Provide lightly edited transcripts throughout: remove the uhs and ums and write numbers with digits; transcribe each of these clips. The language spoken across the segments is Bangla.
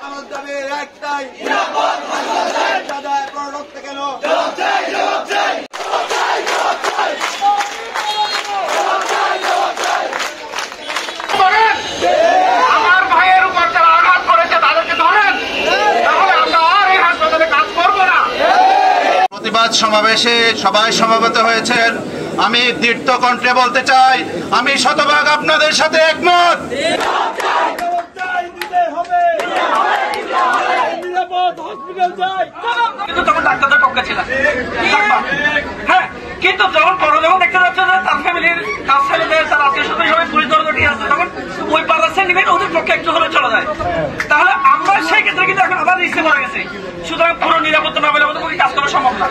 আমার দাবির একটাই, নিরাপদ হাসপাতাল সাদায় পরিণত কেন? জবাব চাই, জবাব চাই। আমার ভাইয়ের উপর যারা আঘাত করেছে তাদেরকে ধরেন, তাহলে আমরা আর এই হাসপাতালে কাজ করবো না। প্রতিবাদ সমাবেশে সবাই সমবেত হয়েছেন। আমি দৃঢ় কণ্ঠে বলতে চাই, আমি শতভাগ আপনাদের সাথে একমত। কিন্তু তখন ডাক্তারদের পক্ষে ছিলাম, হ্যাঁ, কিন্তু যখন যখন দেখতে যাচ্ছে যে তার ফ্যামিলির কাজ ছেলেদের তার আত্মীয় স্বজন সবাই পুলিশ দরকারি আছে, তখন ওই পাড়ার সেন্টিমেন্ট ওদের পক্ষে একটু হলে চলে যায়। তাহলে আমরা সেই ক্ষেত্রে কিন্তু এখন আবার রিস্কে পড়ে গেছি। সুতরাং পুরো নিরাপত্তা না পেলে আমাদের কোনো কাজ করা সম্ভব না।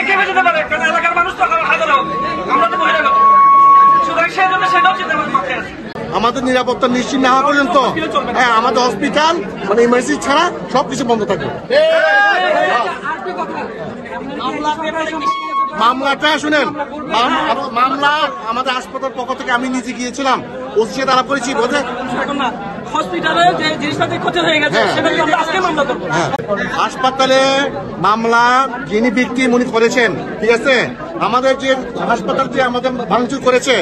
কেমে যেতে পারে, কারণ এলাকার মানুষ তো হাজার হোক, আমরা তো বহিরাগত। সুতরাং সেই জন্য সেটাও চিন্তা আমাদের মাথায় আছে। আমাদের নিরাপত্তা নিশ্চিত না হওয়া পর্যন্ত আমাদের হসপিটাল মানে ইমার্জেন্সি ছাড়া সবকিছু বন্ধ থাকবে। মামলাটা শুনেন, মামলা আমাদের হাসপাতাল পক্ষ থেকে আমি নিজে গিয়েছিলাম, ওসির সাথে আলাপ করেছি। বোঝে হাসপাতালে মামলা যিনি ভিকটিম উনি করেছেন, ঠিক আছে। আমাদের যে হাসপাতাল যে আমাদের ভাঙচুর করেছে,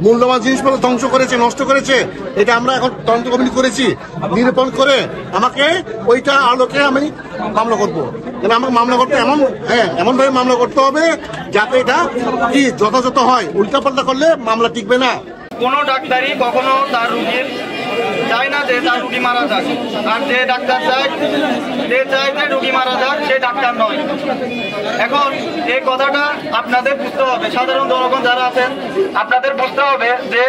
মূল্যবান জিনিসপত্র ধ্বংস করেছে, নষ্ট করেছে, এটা আমরা এখন তদন্ত কমিটি করেছি, নিরূপণ করে আমাকে ওইটা আলোকে আমি মামলা করবো। আমাকে মামলা করতে এমন ভাবে মামলা করতে হবে যাতে এটা কি যথাযথ হয়। উল্টাপাল্টা করলে মামলা টিকবে না। কোনো ডাক্তারই কখনো তার রুগীর চায় না যে তার রুগী মারা যাক, আর যে ডাক্তার চায় যে রুগী মারা যাক সে ডাক্তার নয়। এখন এই কথাটা আপনাদের বুঝতে হবে, সাধারণ জনগণ যারা আছেন আপনাদের বুঝতে হবে যে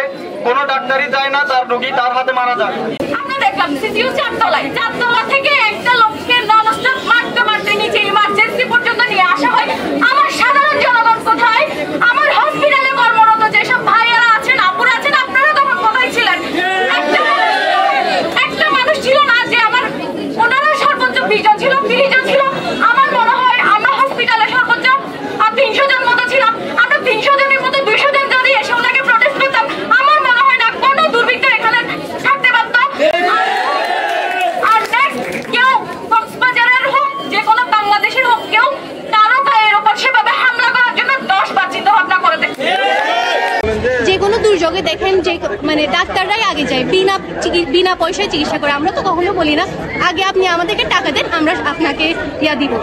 কোনো ডাক্তারই চায় না তার রুগী তার হাতে মারা যাক। আমরা দেখলাম সিসিউ চারতলা থেকে একটা লোককে ননস্টপ মারতে মারতে নিচে ইমার্জেন্সি পর্যন্ত নিয়ে আসা হয়। আমার সাধারণ জনগণ কোথায়? আমার হসপিটালে কর্মরত যেসব ভাইয়েরা আছেন, আপুরা আছেন, আপনারা তখন কোথায় ছিলেন? একটা মানুষ ছিল না যে আমার, ওনারা সর্বোচ্চ 20 জন ছিল, 30 জন ছিল। আমার মনে হয় আমরা হসপিটালে সর্বোচ্চ 300 জন মতো ছিলাম। আমরা 300 জনের মতো 200 জন যদি এসে ওনাকে প্রটেস্ট করতাম, আমার মনে হয় না কোনো দুর্বৃত্ত এখানে থাকতে পারত। আর নেক্সট কেউ কক্সবাজারের হোক, যে কোনো বাংলাদেশের হোক, কেউ কারো গায়ের ওপর সেভাবে হামলা করার জন্য 10 বার চিন্তা ভাবনা করে দেখে। যে কোনো দুর্যোগে দেখেন যে মানে ডাক্তাররাই আগে যায়, বিনা পয়সায় চিকিৎসা করে। আমরা তো কখনো বলি না আগে আপনি আমাদেরকে টাকা দেন, আমরা আপনাকে দিব,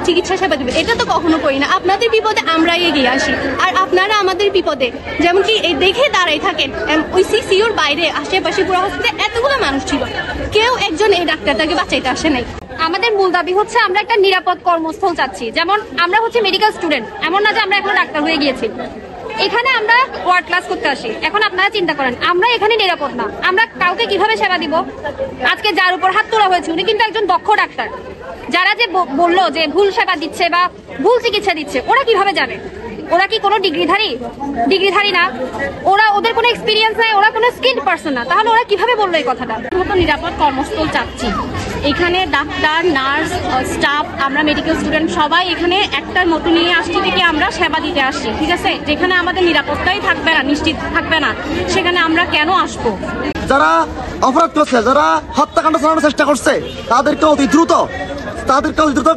চিকিৎসা সেবা দেবো, এটা তো কখনো করি না। আপনাদের বিপদে আমরাই এগিয়ে আসি, আর আপনারা আমাদের বিপদে যেমন কি দেখে দাঁড়াই থাকেন। ওই সিসিউর বাইরে আশেপাশে পুরো হসপিটালে এতগুলো মানুষ ছিল, কেউ একজন এই ডাক্তারটাকে বাঁচাইতে আসে নাই। আমাদের মূল দাবি হচ্ছে আমরা একটা নিরাপদ কর্মস্থল চাচ্ছি। যেমন আমরা হচ্ছে মেডিকেল স্টুডেন্ট, এমন না যে আমরা এখন ডাক্তার হয়ে গিয়েছি। এখানে আমরা ওয়ার্ড ক্লাস করতে আসি। এখন আপনারা চিন্তা করেন, আমরা এখানে নিরাপদ না, আমরা কাউকে কিভাবে সেবা দিব? আজকে যার উপর হাত তোলা হয়েছে উনি কিন্তু একজন দক্ষ ডাক্তার। যারা যে বললো যে ভুল সেবা দিচ্ছে বা ভুল চিকিৎসা দিচ্ছে, ওরা কিভাবে জানে? ওরা কি কোনো ডিগ্রিধারী না, ওদের কোনো এক্সপিরিয়েন্স নাই, ওরা কোনো স্কিল্ড পারসন না, তাহলে ওরা কিভাবে বললো এই কথাটা? মতো নিরাপদ কর্মস্থল চাচ্ছি। এখানে ডাক্তার, নার্স, স্টাফ, আমরা মেডিকেল স্টুডেন্ট সবাই এখানে একটার মতো নিয়ে আসছি থেকে আমরা সেবা দিতে আসছি, ঠিক আছে। যেখানে আমাদের নিরাপত্তাই থাকবে না, নিশ্চিত থাকবে না, সেখানে আমরা কেন আসবো? যারা অপরাধ করছে, যারা হত্যাকাণ্ড চালানোর চেষ্টা করছে, তাদেরকে অতি দ্রুত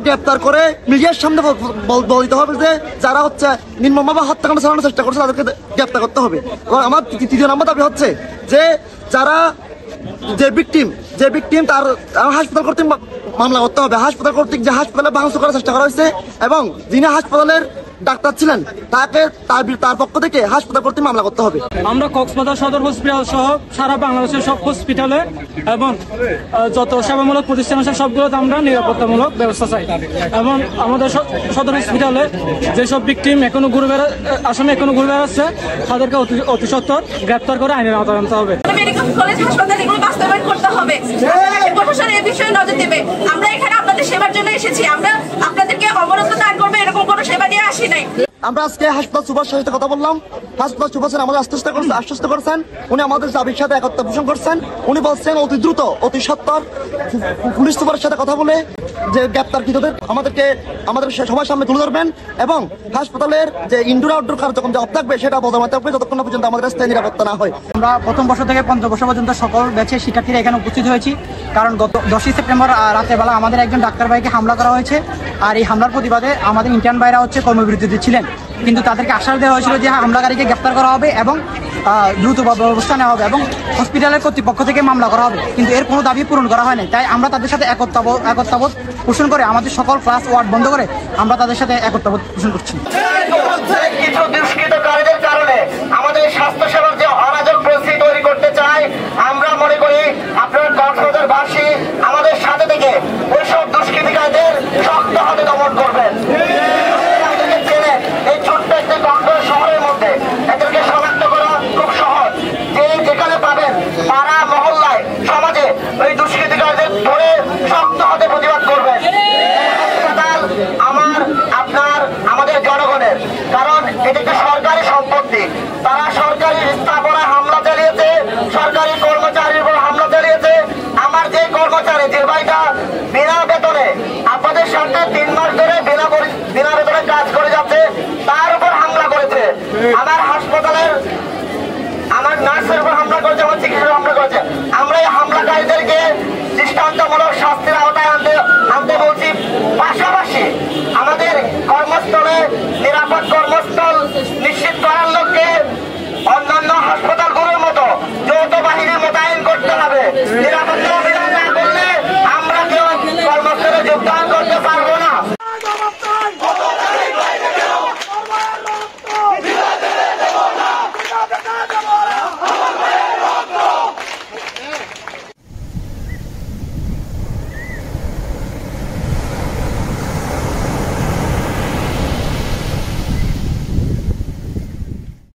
গ্রেপ্তার করে মিডিয়ার সামনে বলতে হবে যে যারা হচ্ছে নির্মমভাবে হত্যাকাণ্ড চালানোর চেষ্টা করছে তাদেরকে গ্রেপ্তার করতে হবে। এবং আমার তৃতীয় নম্বর দাবি হচ্ছে যে যারা যে ভিকটিম তার হাসপাতাল কর্তৃক মামলা করতে হবে। হাসপাতাল কর্তৃক যে হাসপাতালে ভাঙচুর করার চেষ্টা করা হয়েছে এবং যিনি হাসপাতালের ডাক্তার ছিলেন তাকে তার পক্ষ থেকে হাসপাতাল কর্তৃক মামলা করতে হবে। আমরা কক্সবাজার সদর হসপিটাল সহ সারা বাংলাদেশের সব হসপিটালে এবং যত সেবামূলক প্রতিষ্ঠান আছে সবগুলোতে আমরা নিরাপত্তামূলক ব্যবস্থা চাই। এবং আমাদের সদর হসপিটালে যেসব ভিকটিম আসামি এখনো ঘুরে বেড়াচ্ছে তাদেরকে অতি সত্বর গ্রেপ্তার করে আইনের আওতায় আনতে হবে। মেডিকেল কলেজ হাসপাতাল এগুলো বাস্তবায়ন করতে হবে, প্রশাসন এই বিষয়ে নজর দেবে। আমরা এখানে আপনাদের সেবার জন্য এসেছি, আমরা আপনাদেরকে অবরোধ দান করবো এরকম কোনো সেবা নিয়ে আসি নাই। আমরা আজকে হাসপাতাল সুপার সাথে কথা বললাম। হাসপাতাল সুপার আমাদের আশ্বস্ত করছেন, উনি আমাদের দাবির সাথে একত্র পোষণ করছেন। উনি বলছেন অতি দ্রুত অতি সত্বর পুলিশ সুপারের সাথে কথা বলে যে গ্রেপ্তারকৃতদের আমাদের সবার সামনে তুলে ধরবেন এবং হাসপাতালের যে ইনডোর আউটডোর কার্যক্রম যে অফ থাকবে সেটা বজায় থাকবে যতক্ষণ না পর্যন্ত আমাদের স্থায়ী নিরাপত্তা না হয়। আমরা প্রথম বর্ষ থেকে পঞ্চম বর্ষ পর্যন্ত সকল ব্যাচের শিক্ষার্থীরা এখানে উপস্থিত হয়েছি, কারণ গত 10ই সেপ্টেম্বর রাতের বেলা আমাদের একজন ডাক্তার ভাইকে হামলা করা হয়েছে। আর এই হামলার প্রতিবাদে আমাদের ইন্টার্ন ভাইরা কর্মবিরতিতে ছিলেন, কিন্তু তাদেরকে আশ্বাস দেওয়া হয়েছিল যে হামলাকারীকে গ্রেপ্তার করা হবে এবং দ্রুত ব্যবস্থা নেওয়া হবে এবং হসপিটালের কর্তৃপক্ষ থেকে মামলা করা হবে, কিন্তু এর কোনো দাবি পূরণ করা হয়নি। তাই আমরা তাদের সাথে একত্রবোধ পোষণ করে আমাদের সকল ক্লাস ওয়ার্ড বন্ধ করে আমরা তাদের সাথে একত্রবোধ পোষণ করছি। কিছু দুষ্কৃতকারীদের কারণে আমাদের স্বাস্থ্যসেবার যে অরাজক পরিস্থিতি তৈরি করতে চায়, আমরা মনে